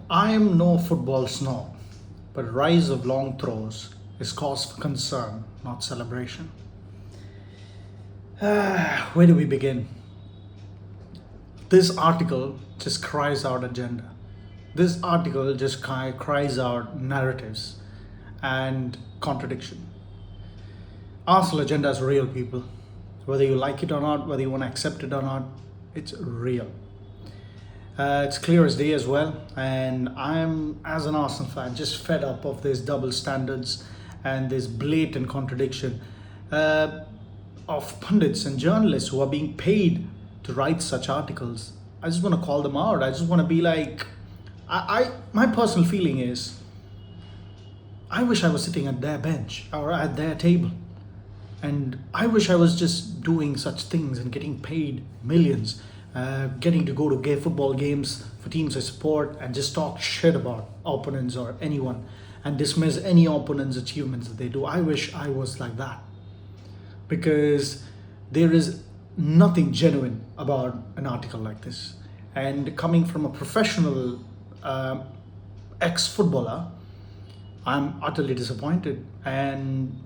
I am no football snob, but rise of long throws is cause for concern, not celebration. Where do we begin? This article just cries out agenda. This article just cries out narratives and contradiction. Arsenal agenda is real, people. Whether you like it or not, whether you want to accept it or not, it's real. It's clear as day as well, and I'm, as an Arsenal fan, just fed up of these double standards and this blatant contradiction of pundits and journalists who are being paid to write such articles. I just want to call them out. I just want to be like, my personal feeling is, I wish I was sitting at their bench or at their table. And I wish I was just doing such things and getting paid millions, getting to go to gay football games for teams I support and just talk shit about opponents or anyone and dismiss any opponent's achievements that they do. I wish I was like that, because there is nothing genuine about an article like this. And coming from a professional ex-footballer, I'm utterly disappointed. And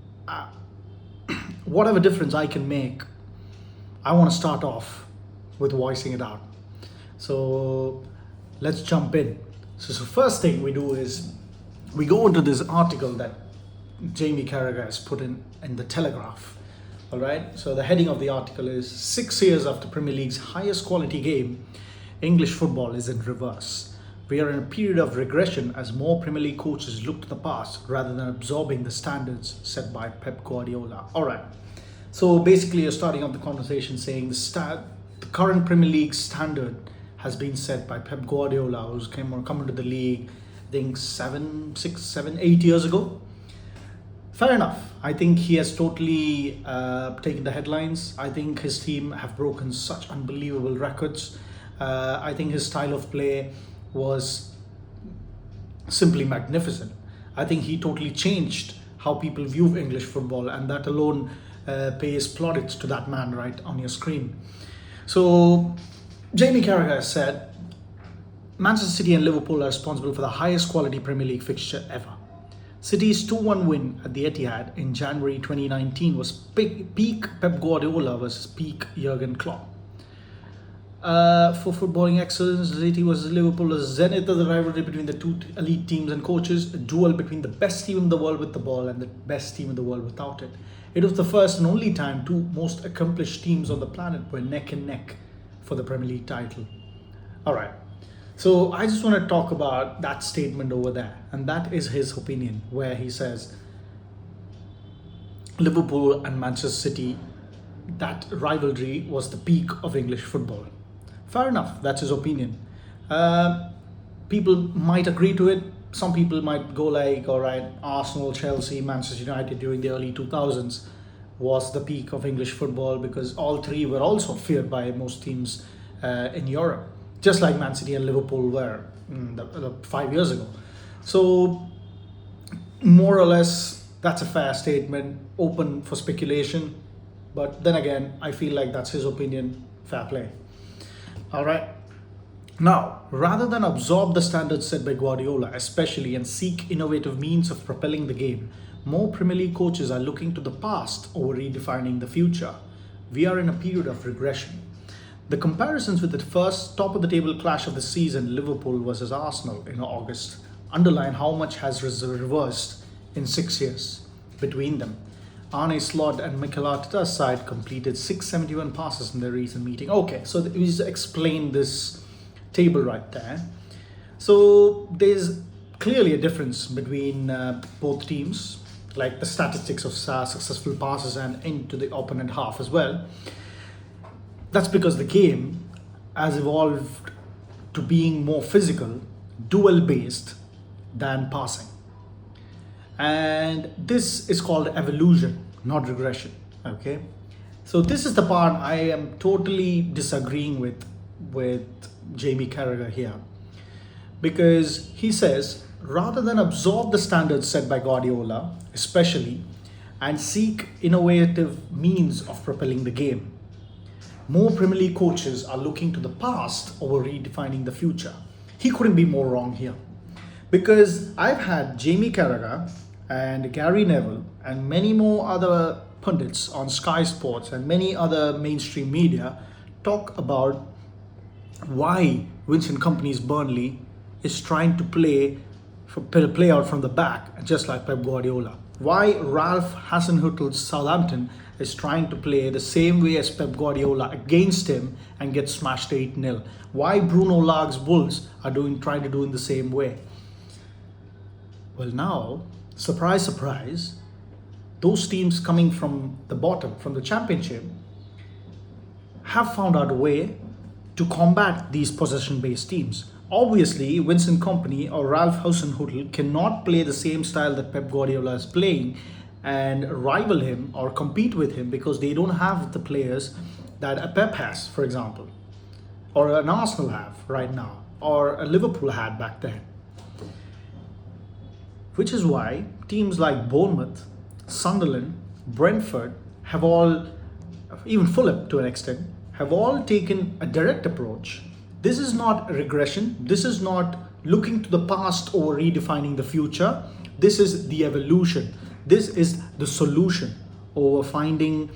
whatever difference I can make, I want to start off with voicing it out. So let's jump in. So first thing we do is we go into this article that Jamie Carragher has put in the Telegraph. All right. So the heading of the article is 6 years after Premier League's highest quality game, English football is in reverse. We are in a period of regression as more Premier League coaches look to the past rather than absorbing the standards set by Pep Guardiola. All right. So basically, you're starting off the conversation saying the current Premier League standard has been set by Pep Guardiola, who's come into the league, I think 8 years ago. Fair enough. I think he has totally taken the headlines. I think his team have broken such unbelievable records. I think his style of play was simply magnificent. I think he totally changed how people view English football, and that alone pays plaudits to that man right on your screen. So Jamie Carragher said, Manchester City and Liverpool are responsible for the highest quality Premier League fixture ever. City's 2-1 win at the Etihad in January 2019 was peak Pep Guardiola versus peak Jurgen Klopp. For footballing excellence, City versus Liverpool was zenith of the rivalry between the two elite teams and coaches, a duel between the best team in the world with the ball and the best team in the world without it. It was the first and only time two most accomplished teams on the planet were neck and neck for the Premier League title. All right. So I just want to talk about that statement over there, and that is his opinion, where he says Liverpool and Manchester City, that rivalry was the peak of English football. Fair enough, that's his opinion. People might agree to it. Some people might go like, all right, Arsenal, Chelsea, Manchester United during the early 2000s was the peak of English football, because all three were also feared by most teams in Europe, just like Man City and Liverpool were 5 years ago. So more or less, that's a fair statement, open for speculation. But then again, I feel like that's his opinion, fair play. All right. Now, rather than absorb the standards set by Guardiola, especially, and seek innovative means of propelling the game, more Premier League coaches are looking to the past over redefining the future. We are in a period of regression. The comparisons with the first top-of-the-table clash of the season, Liverpool versus Arsenal in August, underline how much has reversed in 6 years between them. Arne Slot and Mikel Arteta's side completed 671 passes in their recent meeting. Okay, so we just explained this table right there. So there's clearly a difference between both teams, like the statistics of successful passes and into the opponent half as well. That's because the game has evolved to being more physical, duel-based than passing. And this is called evolution, not regression. Okay, so this is the part I am totally disagreeing with Jamie Carragher here, because he says rather than absorb the standards set by Guardiola, especially, and seek innovative means of propelling the game, more Premier League coaches are looking to the past over redefining the future. He couldn't be more wrong here. Because I've had Jamie Carragher and Gary Neville and many more other pundits on Sky Sports and many other mainstream media talk about why Vincent Company's Burnley is trying to play out from the back, just like Pep Guardiola. Why Ralph Hasenhüttl's Southampton is trying to play the same way as Pep Guardiola against him and get smashed 8-0. Why Bruno Lag's Wolves are trying to do in the same way. Well, now, surprise, surprise, those teams coming from the bottom, from the championship, have found out a way to combat these possession-based teams. Obviously, Vincent Kompany or Ralph Hasenhüttl cannot play the same style that Pep Guardiola is playing and rival him or compete with him, because they don't have the players that a Pep has, for example, or an Arsenal have right now, or a Liverpool had back then. Which is why teams like Bournemouth, Sunderland, Brentford have all, even Fulham to an extent, have all taken a direct approach. This is not a regression. This is not looking to the past or redefining the future. This is the evolution. This is the solution over trying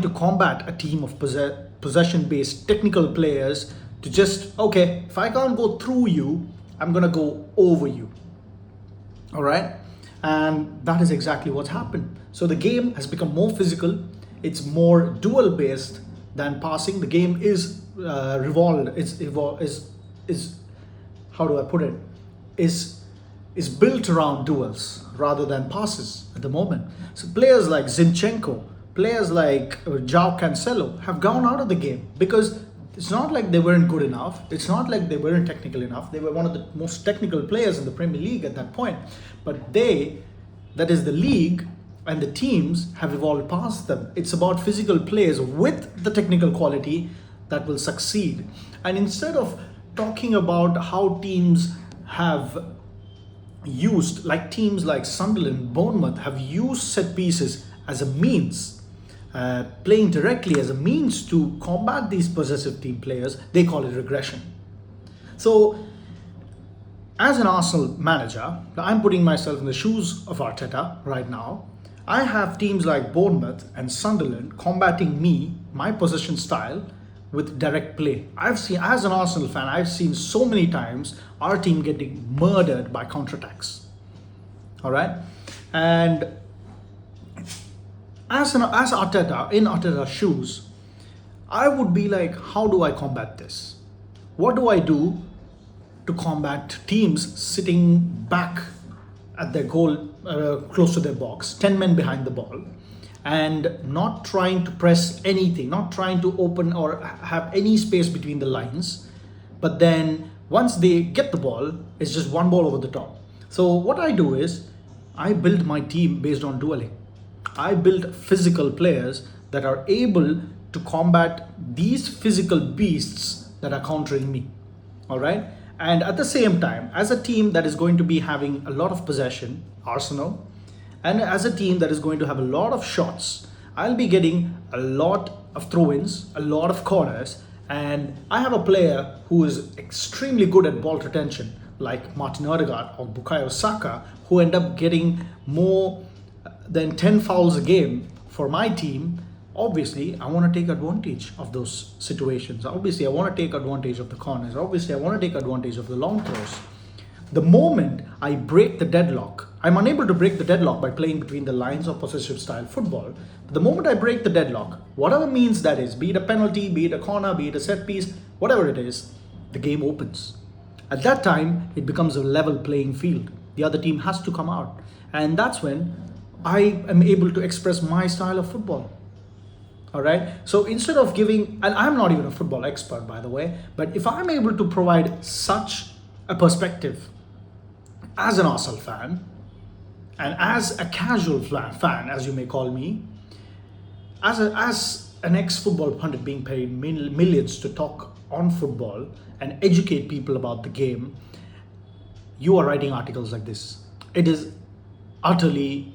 to combat a team of possession-based technical players to just, okay, if I can't go through you, I'm going to go over you. All right? And that is exactly what's happened. So the game has become more physical. It's more duel-based than passing. The game is how do I put it? Is built around duels rather than passes at the moment. So players like Zinchenko, players like João Cancelo have gone out of the game because it's not like they weren't good enough. It's not like they weren't technical enough. They were one of the most technical players in the Premier League at that point. But that is the league and the teams have evolved past them. It's about physical players with the technical quality that will succeed. And instead of talking about how teams have used, like teams like Sunderland, Bournemouth have used set pieces as a means, playing directly as a means to combat these possessive team players, they call it regression. So as an Arsenal manager, I'm putting myself in the shoes of Arteta right now. I have teams like Bournemouth and Sunderland combating me, my possession style, with direct play. I've seen, as an Arsenal fan, I've seen so many times our team getting murdered by counterattacks. All right? And as Arteta, in Arteta's shoes, I would be like, how do I combat this? What do I do to combat teams sitting back at their goal, close to their box, 10 men behind the ball, and not trying to press anything, not trying to open or have any space between the lines, but then once they get the ball, it's just one ball over the top. So what I do is, I build my team based on dueling. I build physical players that are able to combat these physical beasts that are countering me. All right? And at the same time, as a team that is going to be having a lot of possession, Arsenal, and as a team that is going to have a lot of shots, I'll be getting a lot of throw-ins, a lot of corners, and I have a player who is extremely good at ball retention, like Martin Odegaard or Bukayo Saka, who end up getting more than 10 fouls a game for my team. Obviously, I want to take advantage of those situations. Obviously, I want to take advantage of the corners. Obviously, I want to take advantage of the long throws. The moment I break the deadlock, I'm unable to break the deadlock by playing between the lines of possessive style football. The moment I break the deadlock, whatever means that is, be it a penalty, be it a corner, be it a set piece, whatever it is, the game opens. At that time, it becomes a level playing field. The other team has to come out. And that's when I am able to express my style of football. All right. So instead of giving, and I'm not even a football expert, by the way, but if I'm able to provide such a perspective as an Arsenal fan and as a casual fan, as you may call me, as an ex-football pundit being paid millions to talk on football and educate people about the game, you are writing articles like this. It is utterly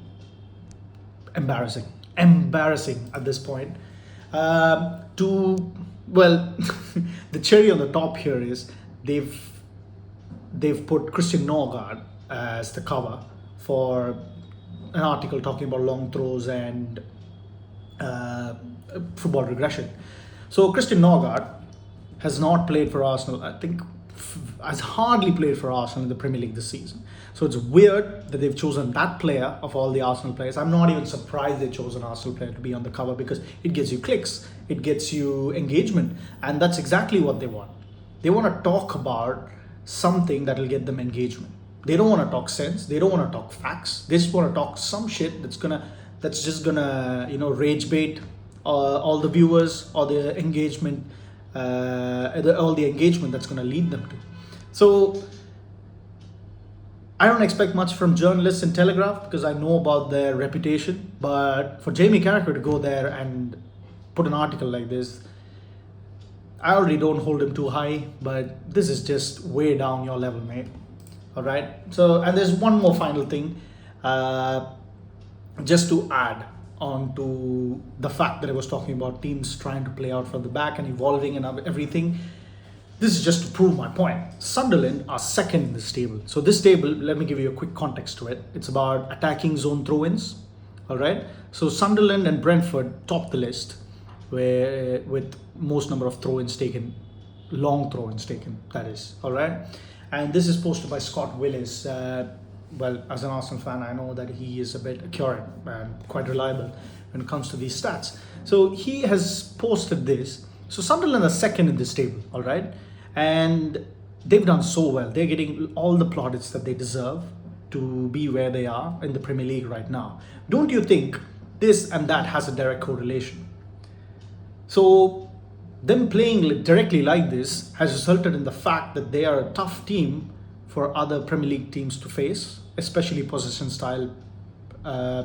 embarrassing at this point. The cherry on the top here is they've they've put Christian Norgard as the cover for an article talking about long throws and football regression. So Christian Norgard has not played for Arsenal. I think has hardly played for Arsenal in the Premier League this season. So it's weird that they've chosen that player of all the Arsenal players. I'm not even surprised they chose an Arsenal player to be on the cover, because it gets you clicks, it gets you engagement, and that's exactly what they want. They want to talk about something that will get them engagement. They don't want to talk sense. They don't want to talk facts. They just want to talk some shit that's just gonna rage bait all the viewers, or the engagement, all the engagement that's gonna lead them to. So I don't expect much from journalists in Telegraph, because I know about their reputation. But for Jamie Carragher to go there and put an article like this, I already don't hold him too high, but this is just way down your level, mate. All right. So, and there's one more final thing, just to add on to the fact that I was talking about teams trying to play out from the back and evolving and everything. This is just to prove my point. Sunderland are second in this table. So this table, let me give you a quick context to it. It's about attacking zone throw-ins. All right. So Sunderland and Brentford top the list, with most number of throw-ins taken, long throw-ins taken, that is. All right. And this is posted by Scott Willis. Well, as an Arsenal fan, I know that he is a bit accurate and quite reliable when it comes to these stats. So he has posted this. So Sunderland are second in this table, all right? And they've done so well. They're getting all the plaudits that they deserve to be where they are in the Premier League right now. Don't you think this and that has a direct correlation? So them playing directly like this has resulted in the fact that they are a tough team for other Premier League teams to face, especially possession style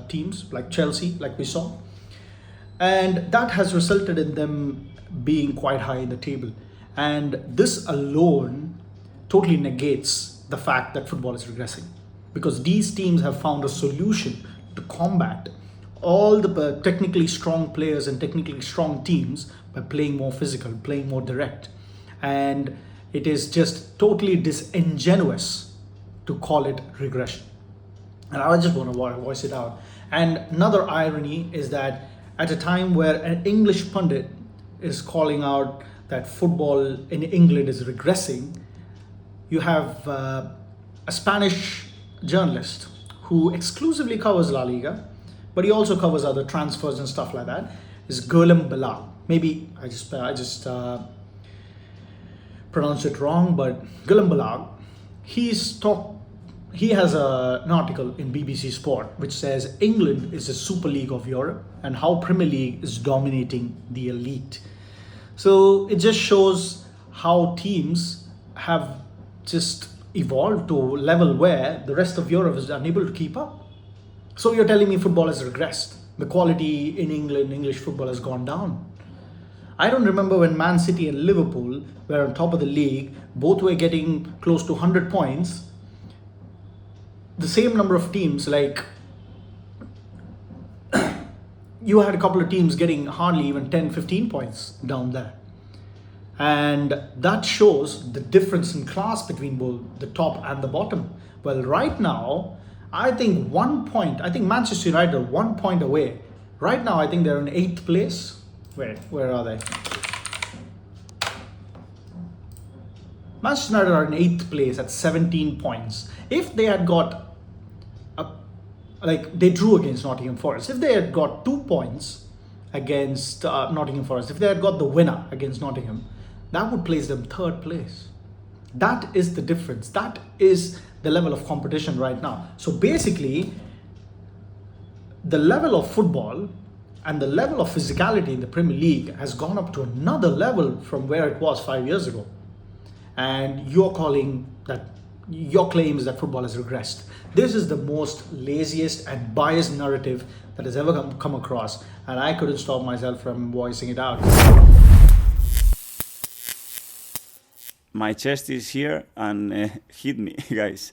teams like Chelsea, like we saw. And that has resulted in them being quite high in the table. And this alone totally negates the fact that football is regressing, because these teams have found a solution to combat all the technically strong players and technically strong teams by playing more physical, playing more direct. And it is just totally disingenuous to call it regression. And I just want to voice it out. And another irony is that at a time where an English pundit is calling out that football in England is regressing, you have a Spanish journalist who exclusively covers La Liga, but he also covers other transfers and stuff like that, is Guillem Belag. Maybe I just pronounced it wrong, but Guillem Belag, he has an article in BBC Sport which says England is the Super League of Europe and how Premier League is dominating the elite. So it just shows how teams have just evolved to a level where the rest of Europe is unable to keep up. So you're telling me football has regressed. The quality in England, English football has gone down. I don't remember when Man City and Liverpool were on top of the league, both were getting close to 100 points. The same number of teams, like you had a couple of teams getting hardly even 10, 15 points down there. And that shows the difference in class between both the top and the bottom. Well, right now, I think Manchester United are 1 point away. Right now, I think they're in 8th place. Where are they? Manchester United are in 8th place at 17 points. If they had got they drew against Nottingham Forest. If they had got 2 points against Nottingham Forest, if they had got the winner against Nottingham, that would place them 3rd place. That is the difference. That is the level of competition right now. So basically, the level of football and the level of physicality in the Premier League has gone up to another level from where it was 5 years ago. And your claim is that football has regressed. This is the most laziest and biased narrative that has ever come across, and I couldn't stop myself from voicing it out. My chest is here and hit me, guys.